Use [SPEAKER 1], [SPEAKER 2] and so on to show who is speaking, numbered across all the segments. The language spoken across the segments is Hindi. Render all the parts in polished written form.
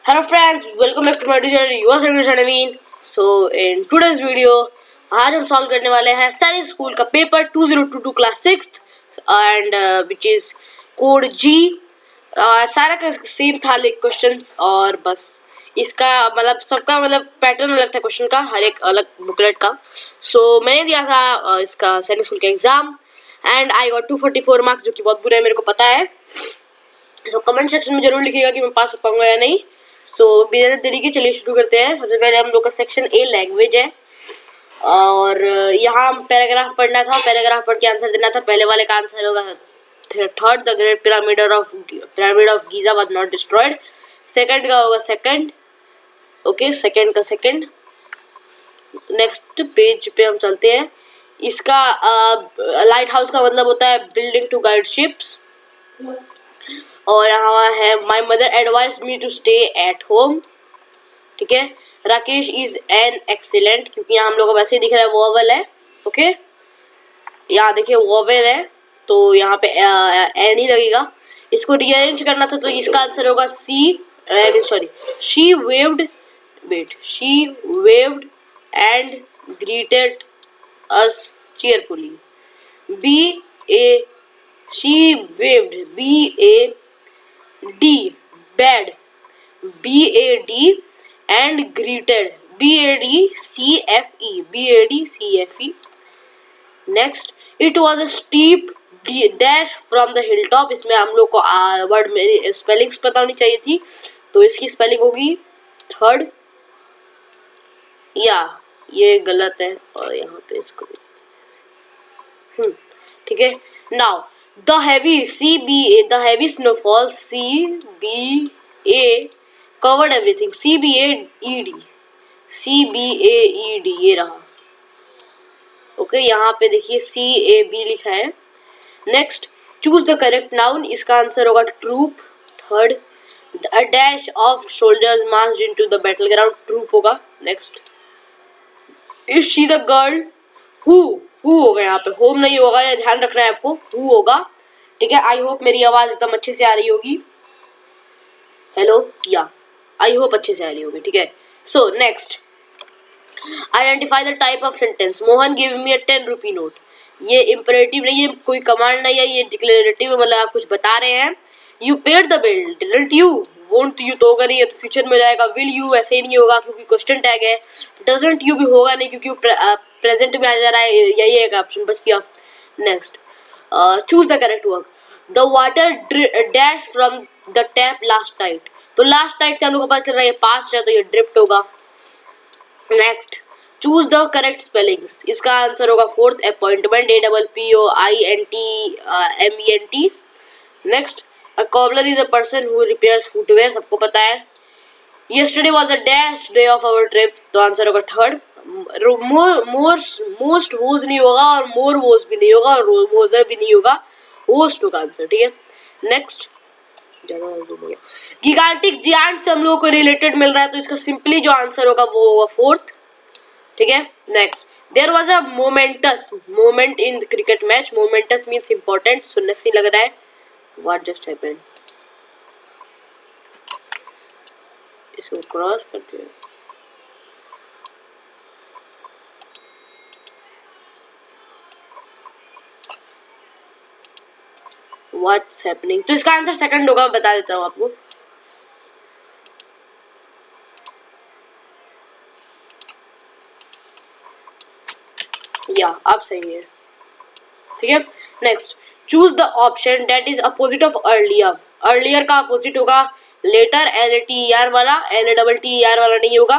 [SPEAKER 1] Hello friends, welcome back to my channel. You are Naveen. So in today's video, आज हम सॉल्व करने वाले हैं सैनिक स्कूल का paper 2022 class 6th and which is code G. सारा का सेम था लाइक क्वेश्चंस और बस इसका मतलब सबका मतलब पैटर्न अलग था क्वेश्चन का, हर एक अलग बुकलेट का। सो मैंने दिया था इसका सैनिक स्कूल का exam and I got 244 marks, जो कि बहुत बुरा है, मेरे को पता है। तो कमेंट सेक्शन में जरूर लिखिएगा कि मैं पास हो पाऊंगा या नहीं। सो बिना देरी के चलिए शुरू करते हैं। सबसे पहले हम लोग का सेक्शन ए लैंग्वेज है और यहाँ पैराग्राफ पढ़ना था, पैराग्राफ पढ़ के आंसर देना था। पहले वाले का आंसर होगा third, the great pyramid of Giza was not destroyed. Second का होगा सेकंड, ओके, सेकंड का सेकंड। नेक्स्ट पेज पे हम चलते हैं। इसका लाइट हाउस का मतलब होता है बिल्डिंग टू गाइड शिप्स। और यहाँ है my mother advise me to stay at home, ठीक है। राकेश इज एन एक्सीलेंट, क्योंकि यहाँ हम लोग को वैसे ही दिख रहा है वोवेल है, ओके। यहाँ देखिए वोवेल है तो यहाँ पे एन ही लगेगा। इसको रीअरेंज करना था तो इसका आंसर होगा she waived and greeted us cheerfully. She waved, B-A-D, bad, B-A-D, and greeted, B-A-D-C-F-E. Next, it was a steep dash from the hilltop. इसमें हम लोग को वर्ड में स्पेलिंग्स पता होनी चाहिए थी, तो इसकी स्पेलिंग होगी थर्ड, या ये गलत है और यहाँ पे इसको ठीक है। Now the heavy the heavy snowfall CBA covered everything, CBAED ये रहा, ओके। यहाँ पे देखिए CAB लिखा है। Next, choose the correct noun. इसका आंसर होगा troop, third. A dash of soldiers marched into the battle ground, troop होगा। Next, is she the girl who होगा, यहाँ पे होम नहीं होगा, या ध्यान रखना है आपको, हु होगा, ठीक है। आई होप मेरी आवाज एकदम अच्छे से आ रही होगी। हेलो, या आई होप अच्छे से आ रही होगी, ठीक है। So next, identify the type of sentence. Mohan give me a 10 rupee note. ये इम्परेटिव नहीं है, कोई कमांड नहीं है, ये डिक्लेरेटिव, मतलब आप कुछ बता रहे हैं। You paid the bill, didn't you, won't you तो होगा नहीं, तो फ्यूचर में जाएगा। विल यू ऐसे ही नहीं होगा क्योंकि क्वेश्चन टैग है। डजंट यू भी होगा नहीं क्योंकि प्रेजेंट में आ जा रहा है, यही एक ऑप्शन बच गया। Next, choose the correct work. The water dash from the tap last night, तो लास्ट नाइट से हम लोग को पता चल रहा है ये पास्ट है, तो ये ड्रिफ्ट होगा। Next, choose the correct spellings. इसका आंसर होगा fourth, appointment, APPOINTMENT। Next, a cobbler is a person who repairs footwear, सबको पता है। Yesterday was a dash day of our trip, तो आंसर होगा थर्ड। मोस्ट वोज नहीं होगा और मोर वोज भी नहीं होगा और वोजर भी नहीं होगा, होस्ट होगा आंसर, ठीक है। नेक्स्ट, गिगांटिक जियांट से हम लोगों को रिलेटेड मिल रहा है, तो इसका सिंपली जो आंसर होगा वो होगा फोर्थ, ठीक है। Next, there was a moment in the cricket match. Moments means important, सुनने से लग रहा है व्हाट जस्ट हैपेंड। इसको क्रॉस करते हैं। व्हाट्स हैपनिंग, तो इसका आंसर सेकंड होगा, मैं बता देता हूँ आपको। या अब सही है, ठीक है। Next, choose the option that is opposite of earlier. Earlier का अपोजिट होगा लेटर, LATER वाला, LATTER वाला नहीं होगा।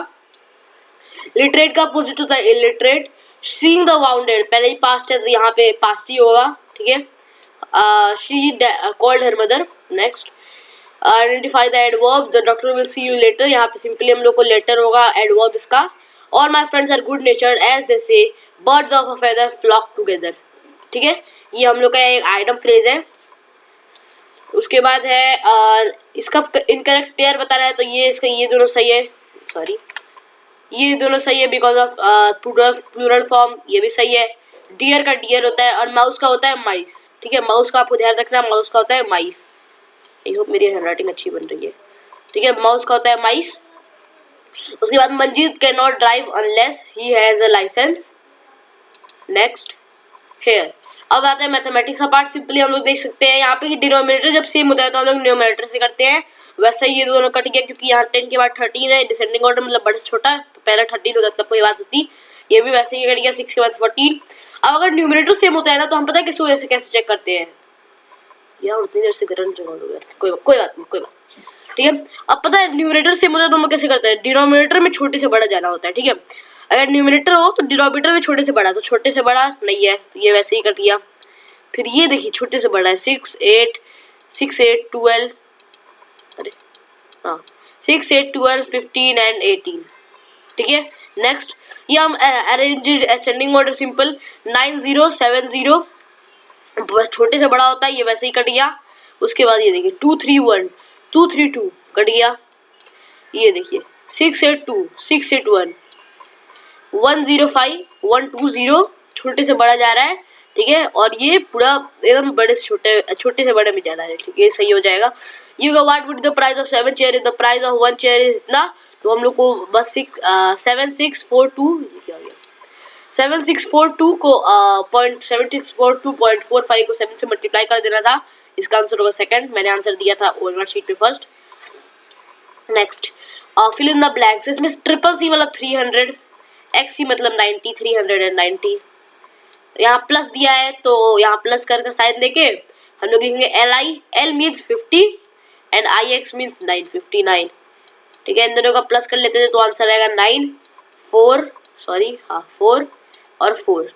[SPEAKER 1] लिटरेट का अपोजिट होता है इलिटरेट। सीइंग द वाउंडेड, पहले ही पास्ट है तो यहाँ पे पास्ट ही होगा, ठीक है। She called her mother. Next, identify the adverb, the doctor will see you later, यहाँ पे सिंपली हम लोग को लेटर होगा एडवर्ब इसका। All my friends are good natured as they say birds of a feather flock together, ठीक है। ये हम लोग का एक आइटम फ्रेज है। उसके बाद है इसका इनकरेक्ट पेयर बताना है, तो ये इसका ये दोनों सही है, सॉरी ये दोनों सही है बिकॉज ऑफ प्लूरल फॉर्म, ये भी सही है। डियर का डियर होता है और माउस का होता है माइस, ठीक है। माउस का आपको ध्यान रखना, माउस का होता है माइस। आई होप मेरी हैंडराइटिंग अच्छी बन रही है। ठीक है, माउस का होता है माइस। उसके बाद Manjeet can not drive unless he has a licence. Next here. अब आता है मैथमेटिक्स का पार्ट। सिंपली हम लोग देख सकते हैं यहाँ पे कि डिनोमिनेटर जब सेम होता है तो हम लोग न्यूमरेटर से करते हैं। वैसे ये दोनों कट गया क्योंकि यहाँ 10 के बाद 13 है, डिसेंडिंग ऑर्डर मतलब बड़े से छोटा, तो पहले 13 होता तब कोई बात होती। ये भी वैसे ही कट गया, 6 के बाद 14। अब अगर न्यूमरेटर सेम होता है ना तो हम पता है किस वजह से कैसे चेक करते हैं यार, उतनी देर से करंट चला लो यार, कोई बात नहीं। ठीक है, अब पता है न्यूमरेटर सेम होता है तो हम कैसे करते हैं, डिनोमिनेटर में छोटे से बड़ा जाना होता है। ठीक है, अगर न्यूमरेटर हो तो डिनोमिनेटर में छोटे से बड़ा, तो छोटे से बड़ा नहीं है तो ये वैसे ही कट गया। फिर ये देखिए छोटे से बड़ा है 6 8 12, अरे हाँ 6 8 12 15 एंड 18। ठीक है, नेक्स्ट ये हम अरेंज असेंडिंग ऑर्डर सिंपल 9 0 7 0, बस छोटे से बड़ा होता है, ये वैसे ही कट गया। उसके बाद ये देखिए 2 3 1 2 3 2 कट गया। ये देखिए 6 8 2 6 8 1 1 0 5 1 2 0, छोटे से बड़ा जा रहा है। ठीक है, और ये पूरा एकदम बड़े से छोटे से बड़े में जा रहा है। ठीक है, सही हो जाएगा। ये होगा what would the price of 7 chair is the price of 1 chair is इतना, तो हम लोग को बस 7642 क्या हो गया 7642 को 7642.45 को 7 से मल्टीप्लाई कर देना था। इसका आंसर होगा सेकंड। मैंने आंसर दिया था ओएमआर शीट पे first. Next fill in the blanks. इसमें ट्रिपल सी मतलब 300, एक्स सी मतलब 90, 390। यहाँ प्लस दिया है तो यहाँ प्लस करके साइन देके हम लोग लिखेंगे L I. L means 50 and I x means 959। ठीक है, इन दोनों का प्लस कर लेते थे तो आंसर आएगा 4 4 और 4।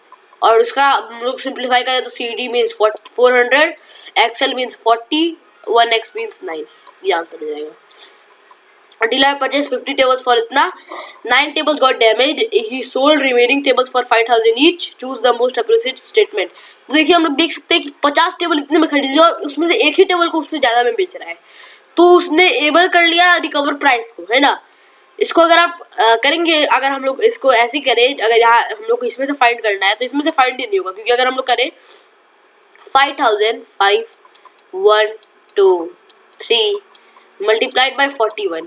[SPEAKER 1] और उसका हम लोग सिंप्लीफाई करें तो C D means 400, XL means 40, 1x means 9। ये आंसर हो जाएगा। Dealer purchased 50 tables for इतना, 9 tables got damaged. He sold remaining tables for 5,000 each. Choose the most appropriate statement. तो देखिए हम लोग देख सकते हैं कि 50 टेबल इतने में खरीदी और उसमें से एक ही टेबल को उसने ज़्यादा में बेच रहा है, तो उसने एबल कर लिया रिकवर प्राइस को, है ना। इसको अगर आप करेंगे, अगर हम लोग इसको ऐसे करें, अगर यहाँ हम लोग को इसमें से फाइंड करना है तो इसमें से फाइंड ही नहीं होगा, क्योंकि अगर हम लोग करें 5000 5 1 2 3 मल्टीप्लाइड बाय 41,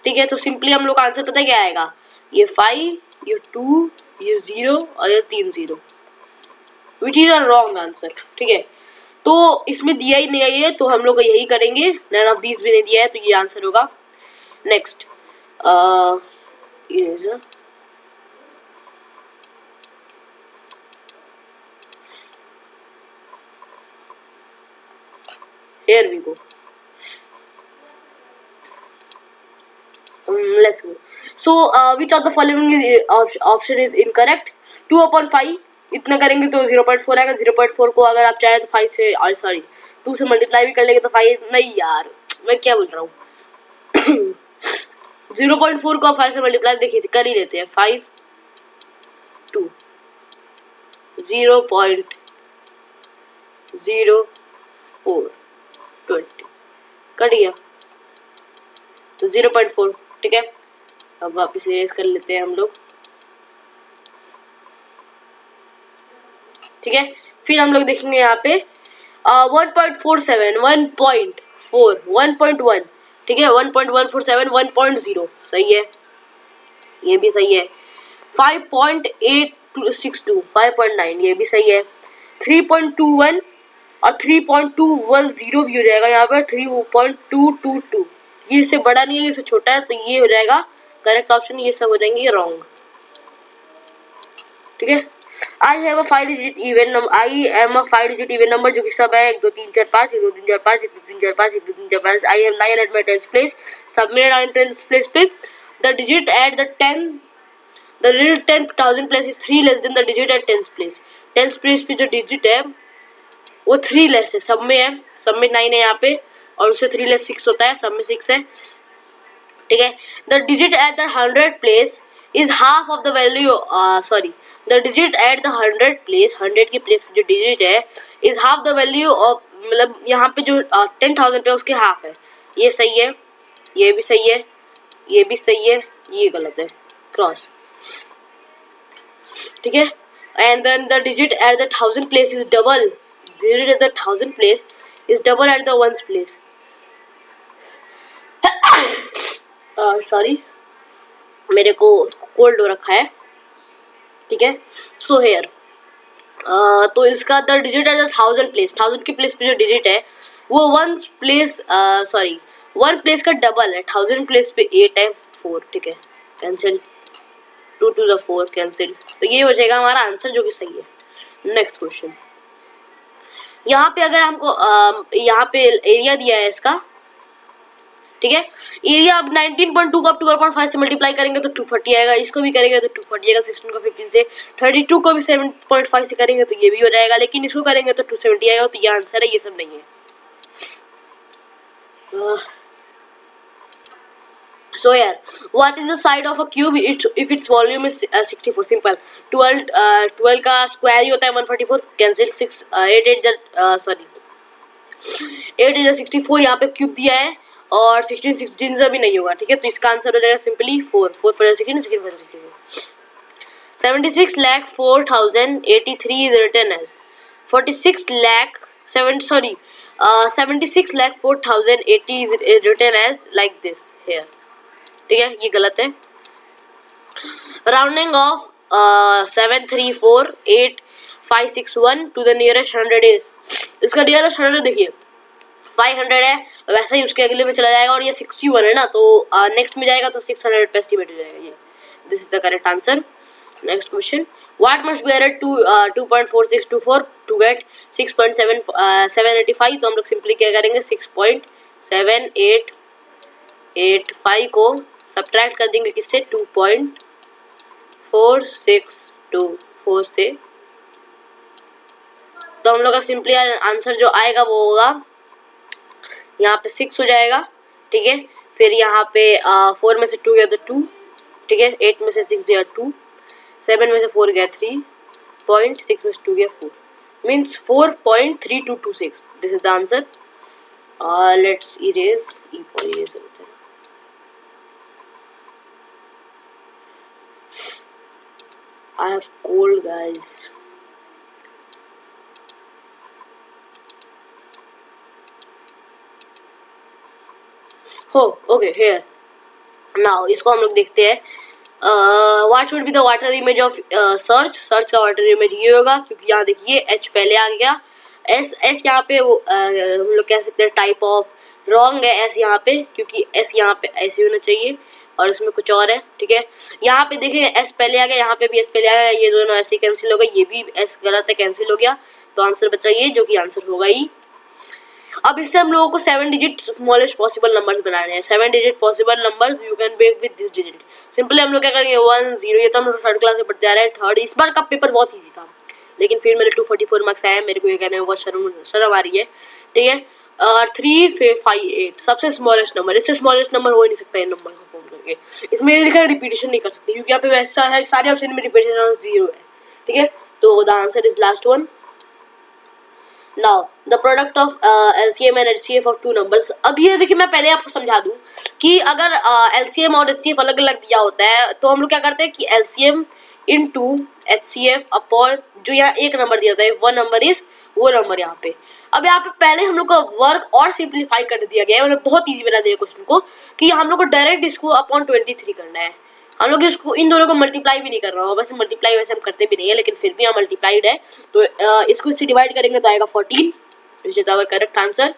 [SPEAKER 1] ठीक है, तो सिंपली हम लोग का आंसर पता है क्या आएगा, ये 5 ये 2 ये 0 और ये 3 0, which is a wrong answer. ठीक है, तो इसमें दिया ही नहीं है ये, तो हम लोग यही करेंगे, नन ऑफ दीज भी नहीं दिया है तो ये आंसर होगा। Next eraser, here we go, let's go. So which of the following is option is incorrect? 2/5 इतना करेंगे तो 0.4 आएगा। 0.4 को अगर आप चाहे तो 5 से सॉरी 2 से मल्टीप्लाई भी कर लेंगे तो 5 नहीं यार, मैं क्या बोल रहा हूँ 0.4 को 5 से मल्टीप्लाई देखिए कर ही लेते हैं। 5 2 0.04 20 कट गया तो 0.4। ठीक है, अब वापस इरेज कर लेते हैं हम लोग। ठीक है, फिर हम लोग देखेंगे यहाँ पे 1.47 1.4 1.1, ठीक है, 1.147 1.0 सही है, ये भी सही है। 5.862 5.9 ये भी सही है। 3.21 और 3.210 भी हो जाएगा यहाँ पर। 3.222 ये इससे बड़ा नहीं है, इससे छोटा है, तो ये हो जाएगा करेक्ट ऑप्शन। ये सब हो जाएंगे रॉन्ग। ठीक है, I have a 5 digit even number, I am a 5 digit even number जो कि सब है 1 2 3 4 5 1 2 3 4 5 1 2 3 4 5 1 2 3 4 5। I have 9 at my 10th place, सब मेरे 9th प्लेस पे। The digit at the 10,000 place is 3 less than the digit at 10th place. 10th place पे जो डिजिट है वो 3 लेस है, सब में है, सब में 9 है यहाँ पे, और उससे 3 लेस 6 होता है, सब में 6 है। ठीक है, the digit at the 100th place is half of the value, sorry the digit at the 100th place, 100 की प्लेस पे जो डिजिट है is half the value of, मतलब यहाँ पे जो 10,000 पे उसके हाफ है। ये सही है, ये भी सही है, ये भी सही है, ये गलत है, क्रॉस। ठीक है, and then the digit at the 1000 place is double, digit at the 1000 place is double at the 1's place। Sorry, मेरे को कोल्ड हो रखा है, ठीक है। सो हेयर तो इसका द डिजिट है 1000 प्लेस, 1000 की प्लेस पे जो डिजिट है वो वन प्लेस वन प्लेस का डबल है, 1000 प्लेस पे 8 है, 4, ठीक है, कैंसिल, 2 to the 4 कैंसिल, तो ये हो जाएगा हमारा आंसर जो कि सही है। नेक्स्ट क्वेश्चन, यहाँ पे अगर हमको यहाँ पे एरिया दिया है इसका, ठीक है, एरिया अब 19.2 को आप 12.5 से मल्टीप्लाई करेंगे तो 240 आएगा, इसको भी करेंगे तो 240 आएगा, 16 को 15 से, 32 को भी 7.5 से करेंगे तो ये भी हो जाएगा, लेकिन इसको करेंगे तो 270 आएगा, तो ये आंसर है, ये सब नहीं है। So yeah, what is the side of a cube if its volume is 64? Simple, 12 का स्क्वायर ही होता है 144, कैंसिल, 6 8 8 8 इज 64, यहाँ पे क्यूब दिया है और 16 से भी नहीं होगा, ठीक है, तो इसका आंसर हो जाएगा simply 4 4 4 16 16 4 64। 76 lakh 4083 is written as 46 lakh 76 lakh 4080 is written as like this here, ठीक है, ये गलत है। Rounding off 7348561 to the nearest 100 is, इसका नियरेस्ट 100 देखिए 500 है, वैसे ही उसके अगले में चला जाएगा, और ये 61 है ना, तो नेक्स्ट में जाएगा तो 600 पे एस्टिमेट हो जाएगा, ये this is the correct answer. Next question, what must be added to 2.4624 to get 6.785, तो हम लोग सिंपली क्या करेंगे, 6.7885 को सब्ट्रैक्ट कर देंगे किससे, 2.4624 से, तो हम लोग का सिंपली आंसर जो आएगा वो होगा यहाँ पे 6 हो जाएगा, ठीक है, फिर यहाँ पे 4 में से 2 गया तो 2, ठीक है, 8 में से 6 गया 2, 7 में से 4 गया 3, 6 में से 2 गया 4, means 4.3226, this is the answer. Let's erase, E for erase होता है, I have cold guys. हो ओके, हेयर नाउ इसको हम लोग देखते हैं। What should be the water image of search का वाटर इमेज ये होगा, क्योंकि यहाँ देखिए एच पहले आ गया, एस यहाँ पे वो हम लोग कह सकते हैं टाइप ऑफ रॉन्ग है एस यहाँ पे, क्योंकि एस यहाँ पे ऐसे होना चाहिए और इसमें कुछ और है, ठीक है। यहाँ पे देखिए एस पहले आ गया, यहाँ पे भी एस पहले आ गया, ये दोनों ऐसे कैंसिल हो गए, ये भी एस गलत है, कैंसिल हो गया, तो आंसर बचा ये, जो कि आंसर होगा ही। अब इससे हम लोगों को 7 डिजिट स्मॉलेस्ट पॉसिबल नंबर्स बनाने हैं, 7 digit possible numbers you can make with this digit. Simply हम लोग क्या करेंगे, 1 0, ये तो हम लोग थर्ड क्लास में पढ़ते आ रहे हैं, थर्ड, इस बार का पेपर बहुत ईजी था, लेकिन फिर मेरे 244 मार्क्स आए, मेरे को ये कहने में बहुत शर्म आ रही है, ठीक है। 3 5 8 सबसे स्मॉलेस्ट नंबर, इससे स्मॉलेस्ट नंबर हो ही नहीं सकता है नंबर को फॉर्म करके, इसमें लिखा है रिपीटेशन नहीं कर सकते, क्योंकि यहाँ पे वैसा है सारे ऑप्शन में रिपीटेशन 0 है, ठीक है, तो the answer is last one. Now the product of LCM and HCF of 2 numbers. अब ये देखिए मैं पहले आपको समझा दूं कि अगर LCM और HCF अलग अलग दिया होता है तो हम लोग क्या करते हैं कि LCM इंटू HCF अपॉन जो यहाँ एक नंबर दिया होता है, वन नंबर इज वो नंबर यहाँ पे। अब यहाँ पे पहले हम लोग का वर्क और सिंप्लीफाई कर दिया गया है, मतलब बहुत ईजी बना दिया क्वेश्चन को, कि हम लोग को डायरेक्ट इसको अपॉन 23 करना है, हम लोग इसको इन दोनों को मल्टीप्लाई भी नहीं कर रहा होगा, वैसे मल्टीप्लाई वैसे हम करते भी नहीं है, लेकिन फिर भी यहाँ मल्टीप्लाइड है, तो इसको इससे डिवाइड करेंगे तो आएगा 14, which is our correct answer.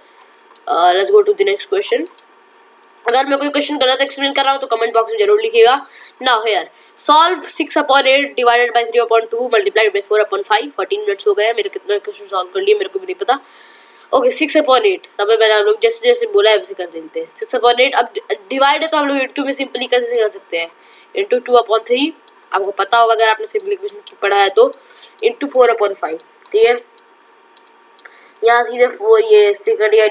[SPEAKER 1] Let's go to the next question. अगर मैं कोई क्वेश्चन गलत एक्सप्लेन कर रहा हूँ तो कमेंट बॉक्स में जरूर लिखिएगा। Now here solve 6/8 divided by 3/2 multiplied by 4/5, 14 minutes हो गए, मेरे कितना क्वेश्चन सॉल्व कर लिए मेरे को भी नहीं पता। ओके 6/8, तब पहले हम लोग जैसे जैसे बोला है वैसे कर देते हैं। 6/8 अब डिवाइड है तो हम लोग इंटू में सिंपली कैसे कर सकते हैं, इंटू 2/3, आपको पता होगा अगर आपने सिंप्लीफिकेशन पढ़ा है तो, इंटू 4/5, ठीक है। यहाँ सीधे 4, ये इससे कट गया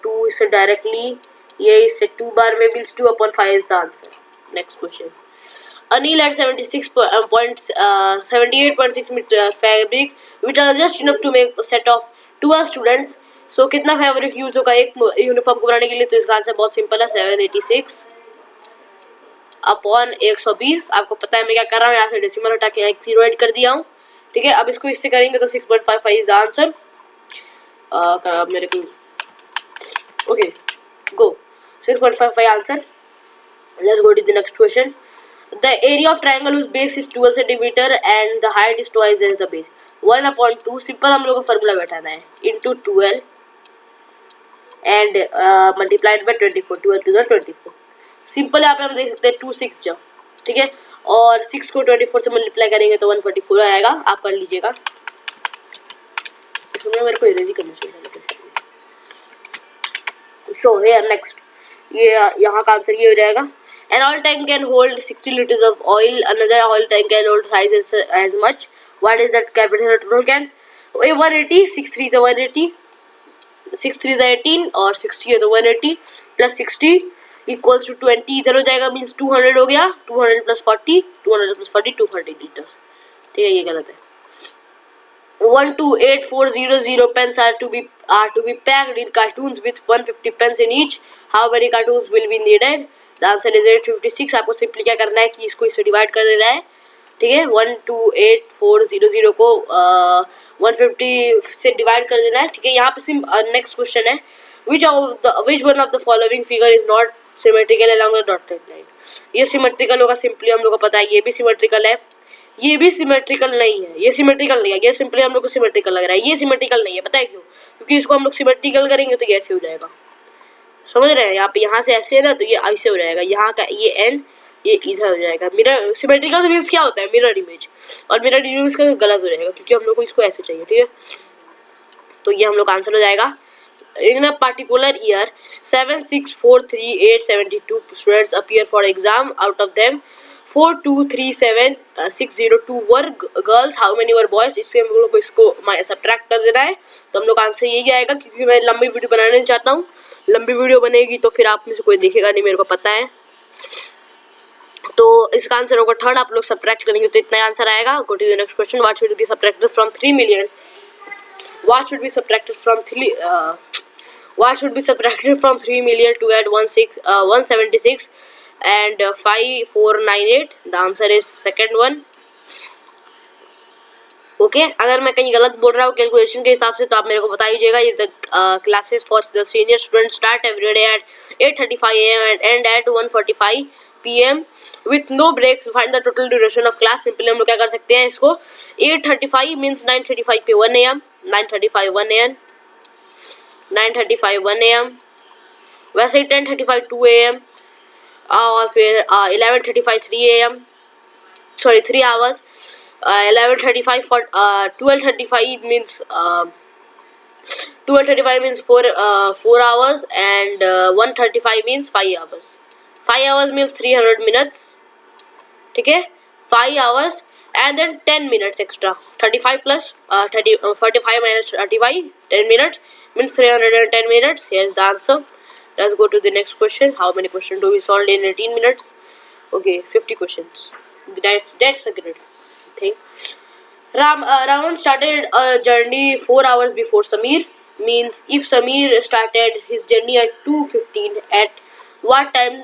[SPEAKER 1] 2 इससे डायरेक्टली, ये इससे 2 बार में means 2/5 is the answer. Next question, Anil had 78.6 meter fabric which are just enough to make a set of 12 students. So कितना फैब्रिक यूज होगा एक यूनिफॉर्म को बनाने के लिए, तो इसका आंसर बहुत सिंपल है, 786 अपॉन 120। आपको पता है मैं क्या कर रहा हूँ, यहाँ से डेसिमल हटा के 0 ऐड कर दिया हूँ, ठीक है। अब इसको इससे करेंगे तो 6.55 इज द आंसर। मेरे को okay go 6.55 answer. Let's go to the next question. The area of triangle whose base is 12 centimeter and the height is twice as the base. 1/2 simple हम लोग को फॉर्मूला बैठाना है into 12 and multiplied by 24. 12 to the 24. Simple यहाँ पे हम देख सकते हैं 2 6 जाओ, ठीक है, और 6 को 24 से मल्टीप्लाई करेंगे तो 144 आएगा. आप कर लीजिएगा. इसमें मेरे को इरेज करना चाहिए. So here next, ये यहाँ का आंसर ये हो जाएगा. An oil tank can hold 60 liters of oil. Another oil tank can hold twice as much. What is that capacity of total cans? 180, 6 3 is 180, 6 3 is 18 और 60 है तो 180 plus 60 equals to 20. इधर हो जाएगा means 200 हो गया. 200 plus 40, 200 plus 40, 240 liters. ठीक है, ये गलत है. 128,400 pens are to be packed in cartons with 150 pens in each. How many cartons will be needed? The answer is 856. आपको सिंपली क्या करना है कि इसको इससे डिवाइड कर देना है. ठीक है, 128,400 को 150 से डिवाइड कर देना है. ठीक है, यहाँ पे नेक्स्ट क्वेश्चन है which one of the following figure is not symmetrical along the dotted line. ये सिमेट्रिकल होगा, सिंपली हम लोग को पता है. ये भी सिमेट्रिकल है, ये भी सिमेट्रिकल नहीं है. ये सिमेट्रिकल नहीं है, ये सिंपली हम लोग को सिमेट्रिकल लग रहा है. ये सिमेट्रिकल नहीं है, पता है क्यों? क्योंकि इसको हम लोग सिमेट्रिकल करेंगे तो ये ऐसे हो जाएगा. समझ रहे हैं? यहाँ पे यहाँ से ऐसे है ना, तो ये ऐसे हो जाएगा. यहाँ का ये एन ये इधर हो जाएगा. मिरर सिमेट्रिकल मीन्स क्या होता है? Mirror image. और मिरर इमेज का गलत हो जाएगा क्योंकि हम लोग को इसको ऐसे चाहिए. ठीक है, तो ये हम लोग का आंसर हो जाएगा. In a particular year 7643872 students appear for exam. Out of them 4237602 were girls. How many were boys? इससे हम लोग को इसको सब्ट्रैक्ट कर देना है. तो हम लोग आंसर यही आएगा क्योंकि मैं लंबी वीडियो बनाना नहीं चाहता हूँ. लंबी वीडियो बनेगी तो फिर आप में से कोई देखेगा नहीं, मेरे को पता है. तो इसका आंसर होगा थर्ड. आप लोग सब्ट्रैक्ट करेंगे तो इतना आंसर आएगा. Go to the next question. What should be subtracted from 3 million? What should be subtracted from 3 million to get 176 and 5498? The answer is second one. Okay अगर मैं कहीं गलत बोल रहा हूँ कैलकुलेशन के हिसाब से तो आप मेरे को बता दीजिएगा. ये the classes for the senior student start every day at 8:35 AM and end at 1:45 PM with no breaks. Find the total duration of class. Simply हम लोग क्या कर सकते हैं इसको 8:35 means 9:35 पे 1 AM, 9:35 1 AM, 9:35 1 AM, वैसे ही 10:35 2 AM और फिर 11:35 3 AM, sorry 3 hours. 11:35 for 12:35 means 12:35 means 4 hours and 1:35 means 5 hours. 5 hours means 300 minutes. ठीक है, 5 hours and then 10 minutes extra. 35 plus 45 minus 35, 10 minutes means 310 minutes. Here's the answer. Let's go to the next question. How many questions do we solve in 18 minutes? Okay, 50 questions. That's a great thing. Raman started a journey 4 hours before Samir. Means if Samir started his journey at 2:15, at what time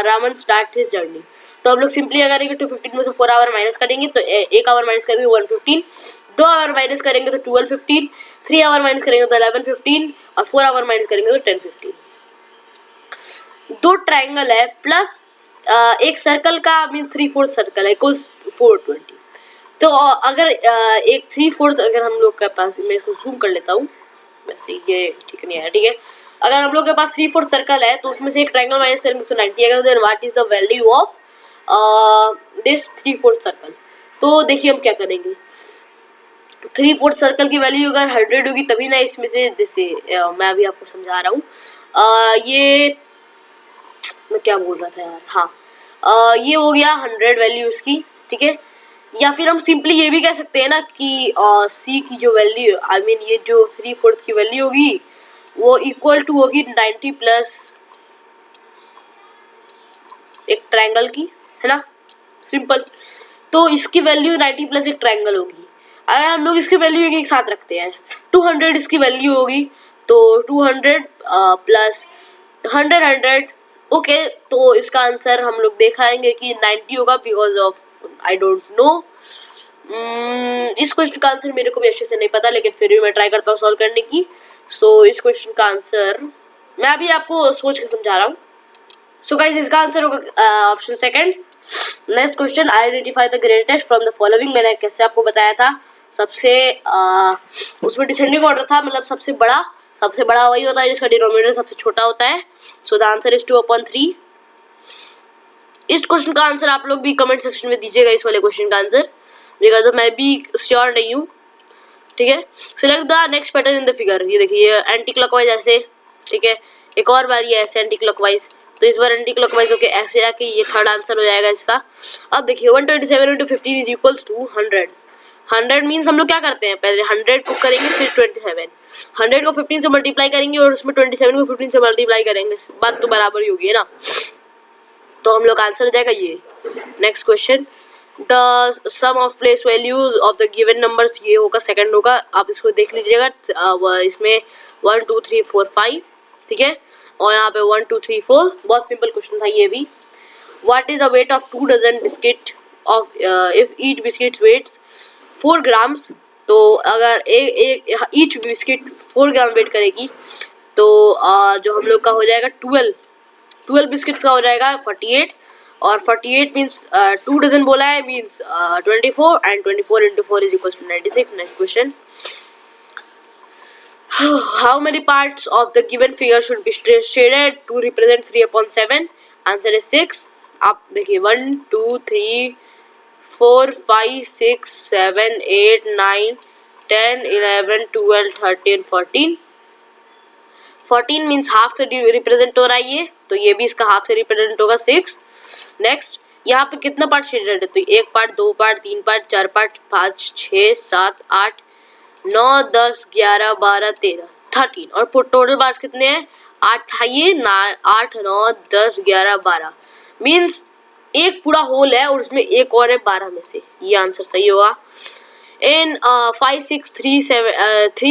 [SPEAKER 1] Raman start his journey? तो हम लोग सिंपली क्या करेंगे 2:15 में से 4 आवर माइनस करेंगे तो 1 आवर माइनस करेंगे 1:15, 2 आवर माइनस करेंगे तो 12:15, 3 आवर माइनस करेंगे तो 11:15 और 4 आवर माइनस करेंगे तो 10:15. 2 ट्राइंगल है प्लस एक सर्कल का मीन्स 3/4 सर्कल है इक्वल्स 420. तो अगर एक 3/4 अगर हम लोग के पास, मैं इसको जूम कर लेता हूँ, वैसे ये ठीक नहीं है. ठीक है, अगर हम लोग के पास 3/4 सर्कल है तो उसमें से एक ट्राइंगल माइनस करेंगे तो 90 आएगा. Then what is the value of this 3/4 circle? तो देखिए हम क्या करेंगे. 3/4 सर्कल की वैल्यू अगर 100 होगी तभी ना इसमें से, जैसे मैं अभी आपको समझा रहा हूँ. ये मैं क्या बोल रहा था यार, हाँ ये हो गया 100 वैल्यू इसकी. ठीक है, या फिर हम सिंपली ये भी कह सकते हैं ना कि सी की जो वैल्यू आई मीन ये जो 3/4 की वैल्यू होगी वो इक्वल टू होगी 90 प्लस एक ट्रायंगल की, है ना, सिंपल. तो इसकी वैल्यू 90 प्लस एक ट्रायंगल होगी. अगर हम लोग इसकी वैल्यू एक साथ रखते हैं 200 इसकी वैल्यू होगी तो 200 प्लस 100. ओके, तो इसका आंसर हम लोग देखाएंगे कि 90 होगा because of I don't know. इस क्वेश्चन का आंसर मेरे को भी अच्छे से नहीं पता लेकिन फिर भी मैं ट्राई करता हूँ सॉल्व करने की. सो इस क्वेश्चन का आंसर मैं अभी आपको सोच के समझा रहा हूँ। सो गाइस इसका आंसर होगा option second. Next question, identify the greatest from the following. मैंने कैसे आपको बताया था, सबसे उसमें डिसेंडिंग ऑर्डर था, मतलब सबसे बड़ा वही होता है जिसका डिनोमिनेटर सबसे छोटा होता है। So the answer is 2/3। इस क्वेश्चन का आंसर आप लोग भी कमेंट सेक्शन में दीजिएगा, इस वाले क्वेश्चन का आंसर, बिकॉज मैं भी श्योर नहीं हूँ। ठीक है, select the next pattern in the figure. ये देखिए एंटी क्लॉकवाइज ऐसे, ठीक है, एक और बार ये ऐसे एंटी क्लॉकवाइज, तो इस बार एंटी क्लॉकवाइज होके ऐसे आके ये थर्ड आंसर हो जाएगा इसका। अब देखिए 127 × 15 इज इक्वल्स टू 100। 100 मीन्स हम लोग क्या करते हैं, पहले 100 को करेंगे फिर 27, 100 को 15 से मल्टीप्लाई करेंगे और उसमें 27 को 15 से मल्टीप्लाई करेंगे, बात तो बराबर ही होगी, है ना। तो हम लोग आंसर हो जाएगा ये। Next question, the sum of place values of the given numbers, ये होगा सेकंड होगा, आप इसको देख लीजिएगा। इसमें 1 2 3 4 5, ठीक है, और यहाँ पे 1 2 3 4, बहुत सिंपल क्वेश्चन था ये भी। What is the weight of 2 dozen biscuit of if each biscuit weighs 4 grams. तो अगर एक ईच बिस्किट 4 ग्राम वेट करेगी तो जो हम लोग का हो जाएगा 12 बिस्किट्स का हो जाएगा 48, और 48 मीन्स 2 डजन बोला है, means 24, and 24 × 4 is equal to 96। Next question, how many parts of the given figure should be shaded to represent 3/7। Answer is 6। आप देखिए 1 2 3 4 5 6 7 8 9 10 11 12 13 14। 14 मीन्स हाफ से रिप्रेजेंट हो रहा है ये, तो ये भी इसका हाफ से रिप्रेजेंट होगा 6। नेक्स्ट, यहाँ पे कितना पार्ट शेडेड है, तो 1 पार्ट 2 पार्ट 3 पार्ट 4 पार्ट 5 6 7 8 9 10 11 12 13 13, और टोटल पार्ट कितने हैं, 8 था ये, 8 9 10 11 12, मीन्स एक पूरा होल है और उसमें एक और है 12 में से, ये आंसर सही होगा। In 5 6 3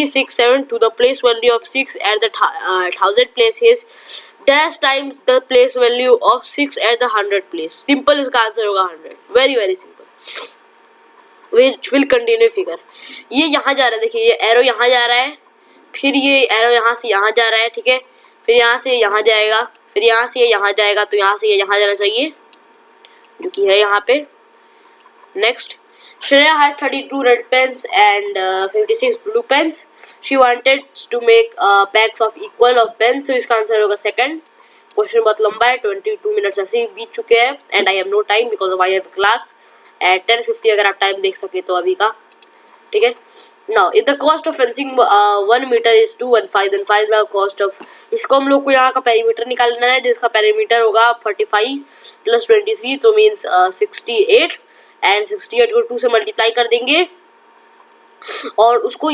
[SPEAKER 1] 6 7 to the place value of 6 at the 1000 place is dash times the place value of 6 at the 100 place. Simple इसका आंसर होगा 100, very very simple. Which will continue figure. ये यहाँ जा रहा है, देखिए ये एरो यहाँ जा रहा है, फिर ये एरो यहाँ से यहाँ जा रहा है, ठीक है, फिर यहाँ से यहाँ जाएगा, फिर यहाँ से यहाँ जाएगा, तो यहाँ से ये यहाँ जाना चाहिए, जो कि है यहाँ पे। Next, Shreya has 32 red pens and 56 blue pens. She wanted to make packs of equal of pens. So इसका आंसर होगा सेकंड। क्वेश्चन बहुत लंबा है, 22 मिनट्स ऐसे ही बीत चुके हैं, and I have no time because of I have class at 10:50। अगर आप टाइम देख सके तो अभी का, ठीक है। Now if the cost of fencing 1 metre is 215, then find the cost of, इसको हम लोग को यहाँ का पेरीमीटर निकालना है, जिसका पेरीमीटर होगा 45 + 23, तो मीन्स 68, एंड 68 को 2 से मल्टीप्लाई कर देंगे और उसको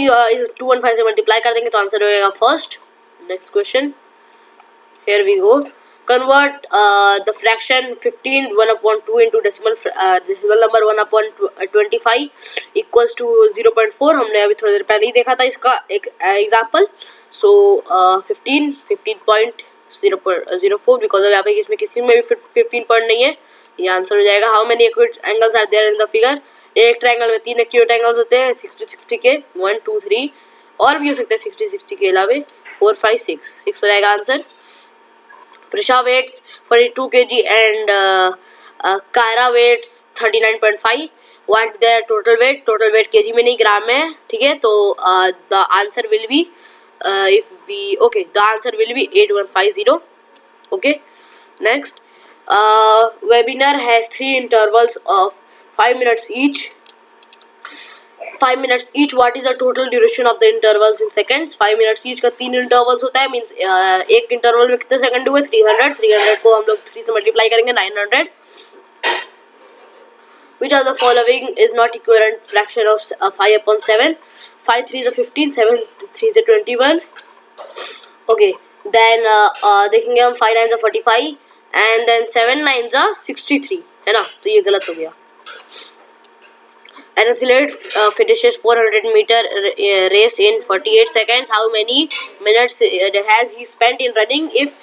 [SPEAKER 1] 215 से मल्टीप्लाई कर देंगे, तो आंसर हो जाएगा first. Next question, here we go, convert the fraction 15 1/2 into decimal number 1/25 equals to 0.4। हमने अभी थोड़ी देर पहले ही देखा था इसका एक एग्जांपल। सो 15.004, बिकॉज यहाँ पे इसमें किसी में भी 15 पॉइंट नहीं है, ये आंसर हो जाएगा। How many accurate angles are there in the figure. एक ट्रायंगल में 3 एक्यूरेट एंगल्स होते हैं, 60 के 1 2 3, और भी हो सकते हैं 60 के अलावे 4 5 6 हो जाएगा answer. Prisha weighs 42 kg and Kayra weighs 39.5। What their total weight, total weight KG में नहीं ग्राम में, ठीक है। तो the answer will be if we okay the answer will be 8150। Okay, next, webinar has 3 intervals of 5 minutes each. 5 minutes each. What is the total duration of the intervals in seconds? 5 minutes each का 3 intervals होता है, मीन्स एक इंटरवल में कितने सेकंड हुए, 300 को हम लोग 3 से मल्टीप्लाई करेंगे, 900। Which of the following is not equivalent fraction of 5/7? 5 3 is 15, 7 3 is 21. Okay, then देखेंगे हम 5 9 is 45 and then 7 9 is 63, है ना, तो ये गलत हो गया। An athlete finishes 400 meter race in 48 seconds. How many minutes has he spent in running if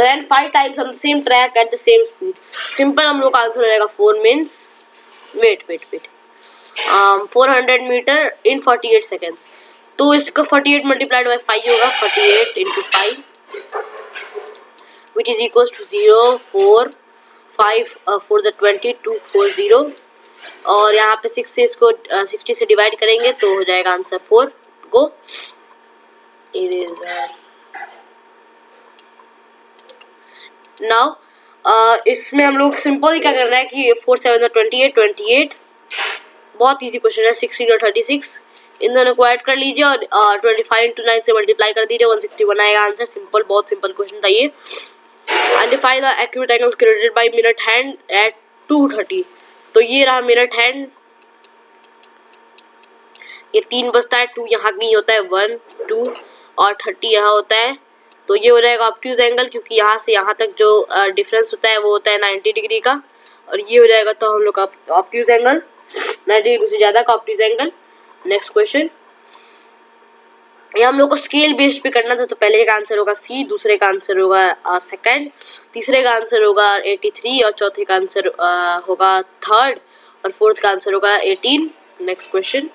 [SPEAKER 1] ran 5 times on the same track at the same speed? Simple हम लोग आंसर हो जाएगा 4 means wait 400 meter in 48 seconds, तो इसका 48 multiplied by 5 होगा, 48 into 5 which is equals to 0 4 5 4 the 20 2 4 0 और यहाँ पे 6 से इसको 60 से डिवाइड करेंगे तो हो जाएगा आंसर 4 गो इरेजर। नाउ इसमें हम लोग सिंपल ही क्या करना है कि 4 7 28 बहुत इजी क्वेश्चन है। 6 3 36 इन दोनों को ऐड कर लीजिए और 25 इंटू 9 से मल्टीप्लाई कर दीजिए 161 आएगा आंसर। सिंपल बहुत सिंपल क्वेश्चन था ये। Identify the accurate angles created by minute hand eight 2:30। तो ये रहा मिनट हैंड, ये 3 बजता है, 2 यहाँ कहीं होता है 1 2 और 30 यहाँ होता है। तो ये हो जाएगा ऑब्ट्यूज एंगल क्योंकि यहाँ से यहाँ तक जो डिफरेंस होता है वो होता है 90 डिग्री का और ये हो जाएगा तो हम लोग का ऑब्ट्यूज एंगल 90 डिग्री से ज़्यादा का ऑब्ट्यूज एंगल। नेक्स्ट क्वेश्चन, ये हम लोग को स्केल बेस्ड पे करना था तो पहले का आंसर होगा सी, दूसरे का आंसर होगा सेकंड, तीसरे का आंसर होगा 83 और चौथे का आंसर होगा थर्ड और फोर्थ का आंसर होगा 18। नेक्स्ट क्वेश्चन,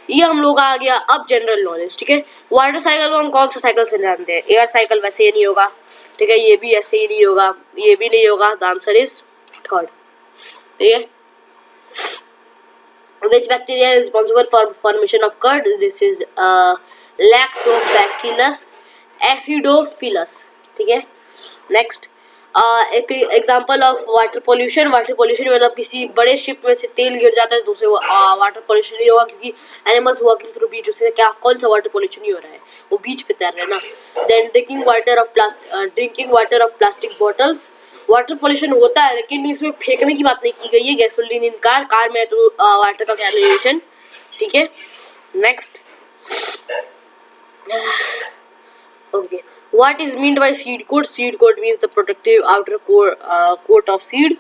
[SPEAKER 1] ये हम लोग आ गया अब जनरल नॉलेज। ठीक है, वाटर साइकिल को हम कौन सा साइकिल से जानते हैं? एयर साइकिल वैसे ही नहीं होगा। ठीक है, ये भी ऐसे ही नहीं होगा, ये भी नहीं होगा। The answer is third. ठीक है, which bacteria is responsible for formation of curd? This is lactobacillus acidophilus। ठीक है, next example of water pollution. Water pollution मतलब किसी बड़े शिप में से तेल गिर जाता है तो उसे वाटर पोल्यूशन नहीं होगा क्योंकि एनिमल्स वॉकिंग थ्रू बीच, उसे क्या कौन सा वाटर पोल्यूशन नहीं हो रहा है, वो बीच पे तैर रहे हैं ना। Then drinking water of plastic bottles, water pollution होता है लेकिन इसमें फेंकने की बात नहीं की गई है। गैसोलीन इन कार में तो वाटर का कैलकुलेशन। ठीक है, next okay, what is meant by seed coat? Seed coat means the protective outer coat of seed.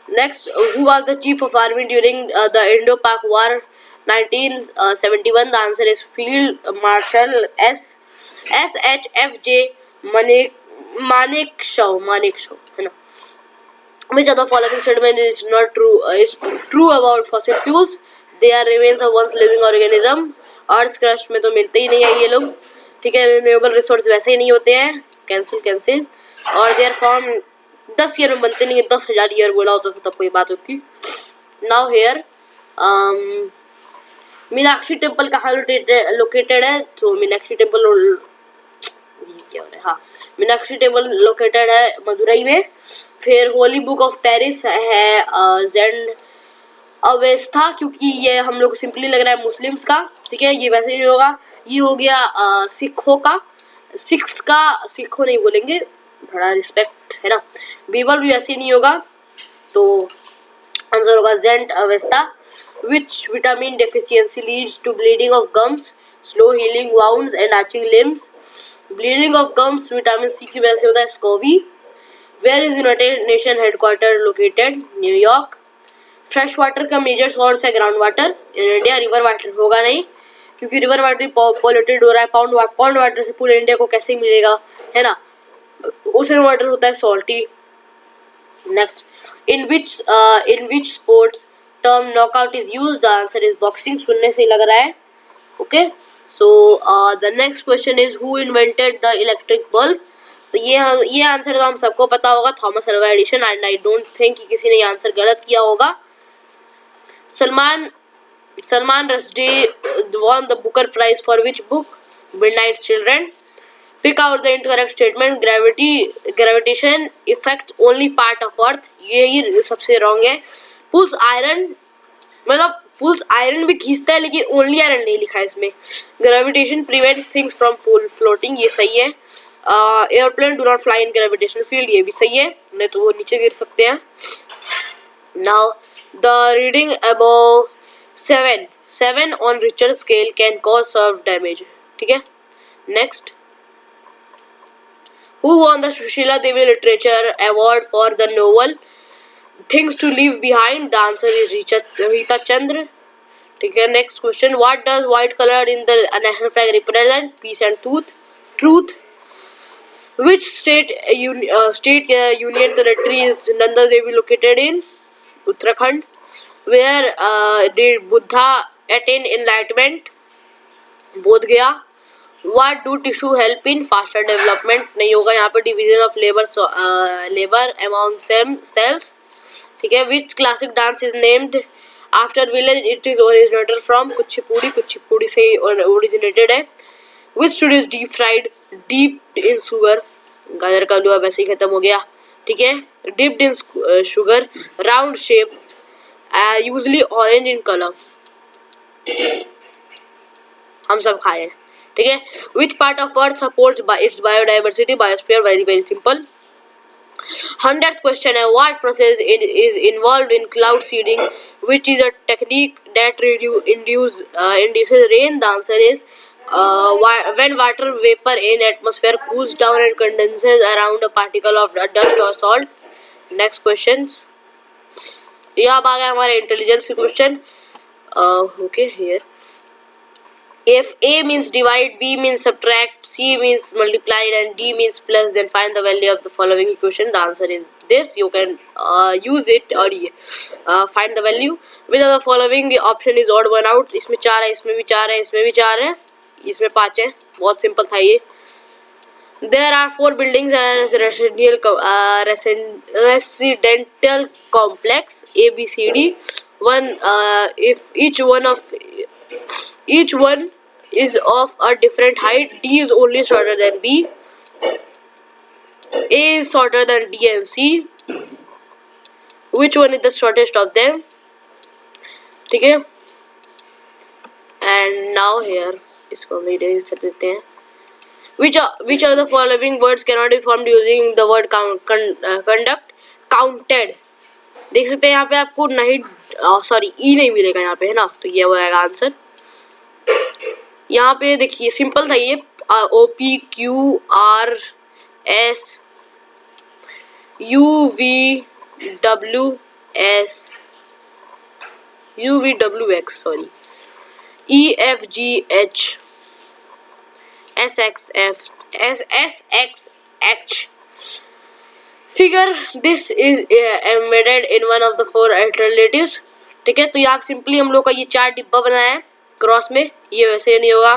[SPEAKER 1] Next, who was the chief of army during the Indo-Pak War 1971? The answer is Field Marshal SHFJ Manekshaw है ना। Which of the following statement is not true? Is true about fossil fuels? They are remains of once living organism. Earth's crust में तो मिलते ही नहीं है ये लोग। ठीक है, रिन्यूएबल रिसोर्स वैसे ही नहीं होते हैं, कैंसिल और देयर फॉर्म 10 ईयर में बनते नहीं है, 10,000 ईयर बोला होता तो तब कोई बात होती। नाउ हेयर मीनाक्षी टेम्पल कहाँ लोकेटेड है? तो मीनाक्षी टेम्पल क्या हो रहा है, हाँ मीनाक्षी टेम्पल लोकेटेड है मदुरई में। फिर होली बुक ऑफ पेरिस है जेंड अवेस्था, क्योंकि ये हम लोग सिंपली लग रहा है मुस्लिम्स का। ठीक है, ये वैसे नहीं होगा, ये हो गया सिखों का, सिखों नहीं बोलेंगे, थोड़ा रिस्पेक्ट है ना। बीबल भी वैसे नहीं होगा, तो आंसर होगा Zend Avesta. Which vitamin deficiency leads to bleeding of gums, slow healing wounds and aching limbs? Bleeding of gums vitamin C की वजह से होता है scurvy. Where is United Nation headquarter located? New York. Fresh water का मेजर सोर्स है ground water in India. River water होगा नहीं क्योंकि रिवर वाटर पॉल्यूटेड हो रहा है। पॉन्ड वाटर से पूरे इंडिया को कैसे मिलेगा, है ना। ओशन वाटर होता है salty. Next, in which sports term knockout is used? The answer is boxing. सुनने से ही लग रहा है। Okay, so the next question is who invented the electric bulb? तो ये आंसर तो हम सबको पता होगा, Thomas Alva Edison. And I don't think कि किसी ने ये आंसर गलत किया होगा। Salman Rushdie won the Booker Prize for which book? Midnight Children. Pick out the incorrect statement. Gravitation affects only part of Earth. ये सबसे wrong है। Pulls iron मतलब pulls iron भी खींचता है लेकिन only iron नहीं लिखा है इसमें। Gravitation prevents things from floating, ये सही है। Airplane do not fly in gravitational field, ये भी सही है, नहीं तो वो नीचे गिर सकते हैं। Now the reading above 7 on Richter scale can cause severe damage. ठीक है, next, who won the Sushila Devi Literature Award for the novel Things to Leave Behind? The answer is Rita Chandra. ठीक है, next question, what does white color in the national flag represent? Peace and truth. Which state union territory is Nanda Devi located in? Uttarakhand. Where did Buddha attain enlightenment? Bodh Gaya. What do tissue help in faster development, नहीं होगा यहाँ पे, division of labour among cells, ठीक है। Which classic dance is named after village it is originated from, Kuchipudi से ओरिजिनेटेड है। Which food is deep fried dipped in sugar, गाजर का हलवा वैसे ही खत्म हो गया, ठीक है। Dipped in sugar, round shape, usually orange in colour, हम सब खाए हैं, ठीक है। Which part of earth supports it's biodiversity, biosphere, very very simple. 100th question है, what process is involved in cloud seeding, which is a technique that induces rain? The answer is when water vapor in atmosphere cools down and condenses around a particle of dust or salt. Next questions. ये अब आ गया हमारे इंटेलिजेंस के question. Okay, here. If A means divide, B means subtract, C means multiply, and D means plus, then find the value of the following equation. The answer is this. You can use it or find the value. Which of the following option is odd one out? इसमें 4 है, इसमें भी 4 है, इसमें भी 4 है, इसमें 5 है। बहुत सिंपल था ये। There are 4 buildings as residential complex A, B, C, D. If each one is of a different height, D is only shorter than B, A is shorter than D and C. Which one is the shortest of them? ठीक है। And now here इसको हम erase कर देते हैं। Which of the following words cannot be formed using the word conduct? Counted, देख सकते हैं यहाँ पे आपको नहीं, सॉरी ई नहीं मिलेगा यहाँ पे, है ना, तो ये हो जाएगा आंसर। यहाँ पे देखिए सिंपल था ये, O P Q R S U V W X, sorry, E F G H S X H. Figure this is embedded in one of the 4 alternatives, ठीक है। तो यहाँ सिंपली हम लोग का ये 4 डिब्बा बनाया है क्रॉस में, ये वैसे नहीं होगा,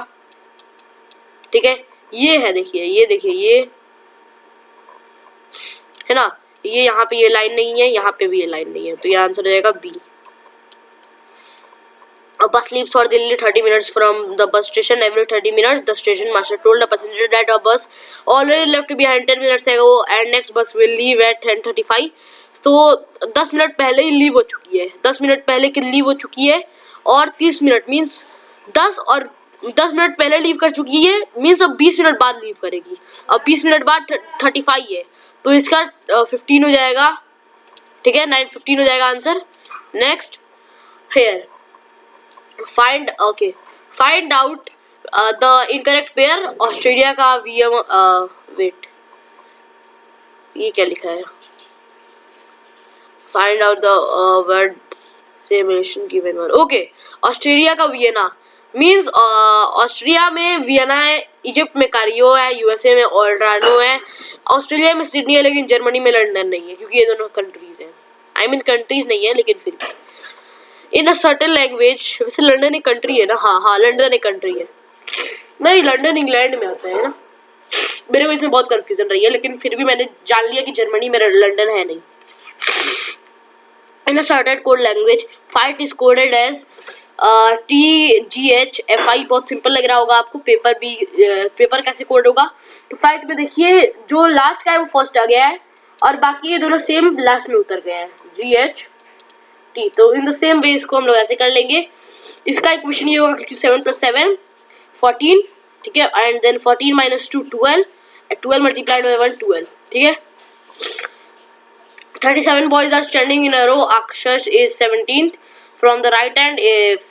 [SPEAKER 1] ठीक है। ये है, देखिए ये, देखिए ये है ना, ये यहाँ पे ये लाइन नहीं है, यहाँ पे भी ये लाइन नहीं है, तो ये आंसर हो जाएगा B. A bus leaves for Delhi 30 minutes from the bus station. Every 30 minutes, the station master told the passenger that a bus already left behind 10 minutes ago and next bus will leave at 10:35. तो 10 मिनट पहले ही लीव हो चुकी है, 10 मिनट पहले की लीव हो चुकी है, और 30 मिनट मीन्स 10 मिनट पहले लीव कर चुकी है, मीन्स अब 20 मिनट बाद लीव करेगी। अब 20 मिनट बाद 35 है, तो इसका 15 हो जाएगा, ठीक है, 9:15 हो जाएगा answer. Next here find out the incorrect pair। Australia का VM वेट, ये क्या लिखा है, find out the word simulation given one। Okay, Australia का वियना मीन्स ऑस्ट्रिया में वियना है, इजिप्ट में कारियो है, USA में ओल्ड्रानो है, ऑस्ट्रेलिया में सिडनी है, लेकिन जर्मनी में लंदन नहीं है, क्योंकि ये दोनों कंट्रीज हैं। आई मीन कंट्रीज नहीं है, लेकिन फिर भी इन अ सर्टेन लैंग्वेज। वैसे लंदन एक कंट्री है ना, हाँ लंदन एक कंट्री है, नहीं लंदन इंग्लैंड में आता है ना, मेरे को इसमें बहुत कंफ्यूजन रही है, लेकिन फिर भी मैंने जान लिया कि जर्मनी में लंदन है नहीं। In a certain code language fight is coded as TGHFI। बहुत सिंपल लग रहा होगा आपको, पेपर कैसे कोड होगा, तो फाइट में देखिए जो लास्ट का है वो फर्स्ट आ गया है, और बाकी ये दोनों सेम लास्ट में उतर गए हैं, GH। तो इन द सेम वे इसको हम लोग ऐसे कर लेंगे। इसका इक्वेशन ये होगा कि 7 + 7 14, ठीक है, एंड देन 14 - 2 12, 12 मल्टीप्लाइड बाय 1 12, ठीक है। 37 boys are standing in a row. Akshash is 17th from the right hand. If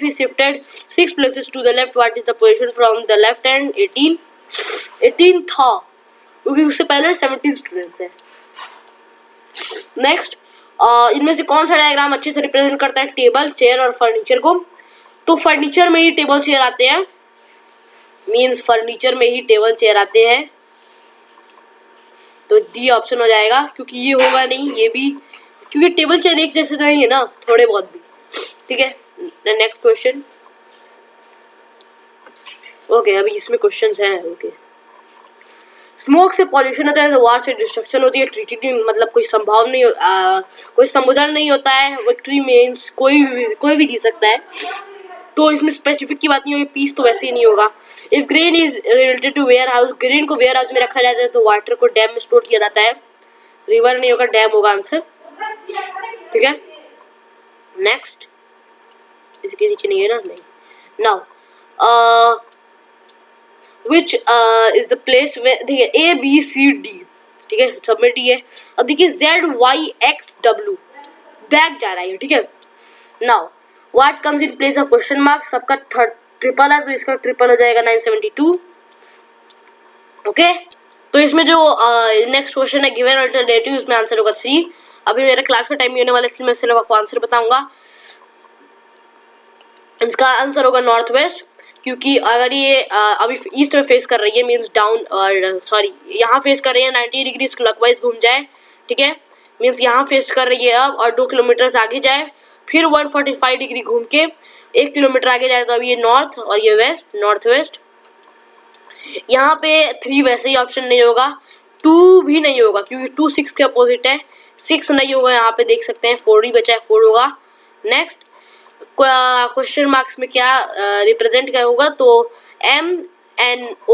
[SPEAKER 1] he shifted 6 places to the left, what is the position from the left hand? 18 था, क्योंकि उससे पहले 17 स्टूडेंट्स हैं। नेक्स्ट, इनमें से कौन सा डायग्राम अच्छे से रिप्रेजेंट करता है टेबल, चेयर और फर्नीचर को? तो फर्नीचर में ही टेबल चेयर आते हैं, मीन्स फर्नीचर में ही टेबल चेयर आते हैं, तो डी ऑप्शन हो जाएगा, क्योंकि ये होगा नहीं, ये भी, क्योंकि टेबल चेयर एक जैसे नहीं है ना, थोड़े बहुत भी, ठीक है। नेक्स्ट क्वेश्चन, ओके अभी इसमें क्वेश्चंस हैं. ओके स्मोक से पॉल्यूशन होता है तो वार से डिस्ट्रक्शन होती है. ट्रीटी मतलब कोई संभाव नहीं कोई समुद्र नहीं होता है. विक्ट्री मीन्स कोई भी जीत सकता है. तो इसमें स्पेसिफिक की बात नहीं होगी. पीस तो वैसे ही नहीं होगा. If grain is related to warehouse, grain को वेयर हाउस में रखा जाता है तो वाटर को डैम में स्टोर किया जाता है. रिवर नहीं होगा, डैम होगा आंसर. ठीक है नेक्स्ट. इसके नीचे नहीं है ना. नहीं. Now which is the place way. देखिए ए बी सी डी. ठीक है सबमिट डी है. अब देखिए Z Y X W back जा रहा है. ठीक है now what comes in place of question mark. सबका ट्रिपल है तो इसका ट्रिपल हो जाएगा 972. ओके तो इसमें जो नेक्स्ट क्वेश्चन है गिवन अल्टरनेटिव, उसमें आंसर होगा 3. अभी मेरा क्लास का टाइम नहीं होने वाला इसलिए मैं सिर्फ आपको आंसर बताऊंगा. इसका आंसर होगा नॉर्थ वेस्ट, क्योंकि अगर ये अभी ईस्ट में फेस कर रही है मींस डाउन और सॉरी यहाँ फेस कर रही है 90 डिग्री क्लॉकवाइज घूम जाए. ठीक है मींस यहाँ फेस कर रही है अब और 2 किलोमीटर आगे जाए फिर 145 डिग्री घूम के 1 किलोमीटर आगे जाए तो अभी ये नॉर्थ और ये वेस्ट नॉर्थ वेस्ट. यहाँ पे 3 वैसे ही ऑप्शन नहीं होगा. 2 भी नहीं होगा क्योंकि 2 6 के अपोजिट है. 6 नहीं होगा यहाँ पे देख सकते हैं. 4 ही बचा है 4 होगा. नेक्स्ट क्वेश्चन मार्क्स में क्या रिप्रेजेंट क्या होगा तो MNOPQRSTU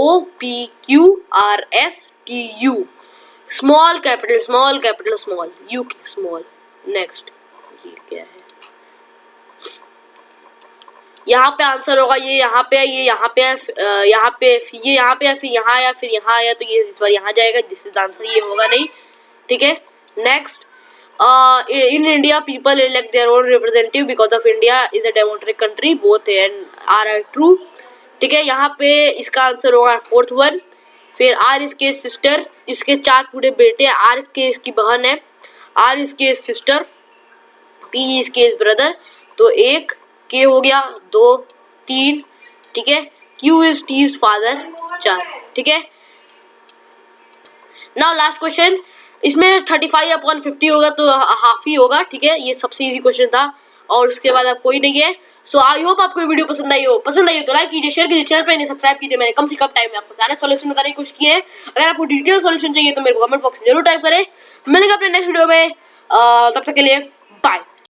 [SPEAKER 1] small capital small you small. Next ये क्या है. यहाँ पे आंसर होगा ये यहाँ पे है ये यहाँ पे है यहाँ पे ये यहाँ पे है फिर यहाँ आया फिर यहाँ आया तो ये इस बार यहाँ जाएगा. This is answer. ये होगा नहीं. ठीक है next. In India, people elect their own representative because of India is a democratic country. Both and are true. ठीक है यहाँ पे इसका आंसर होगा 4th वन. फिर आर इसके सिस्टर, इसके 4 पूरे बेटे. आर के इसकी बहन है. आर इसके सिस्टर. पी इसके इस ब्रदर. तो 1 के हो गया 2 3. ठीक है Q is T is father 4. ठीक है नाउ लास्ट क्वेश्चन. इसमें 35/50 होगा तो हाफ ही होगा. ठीक है ये सबसे इजी क्वेश्चन था और उसके बाद अब कोई नहीं है. सो आई होप आपको वीडियो पसंद आई हो तो लाइक कीजिए, शेयर कीजिए, चैनल पर नहीं सब्सक्राइब कीजिए. मैंने कम से कम टाइम में आपको सारे सॉल्यूशन बताने की कोशिश की है. अगर आपको डिटेल सॉल्यूशन चाहिए तो मेरे को कमेंट बॉक्स में जरूर टाइप करें. मिलेंगे अपने नेक्स्ट वीडियो में. तब तक के लिए बाय.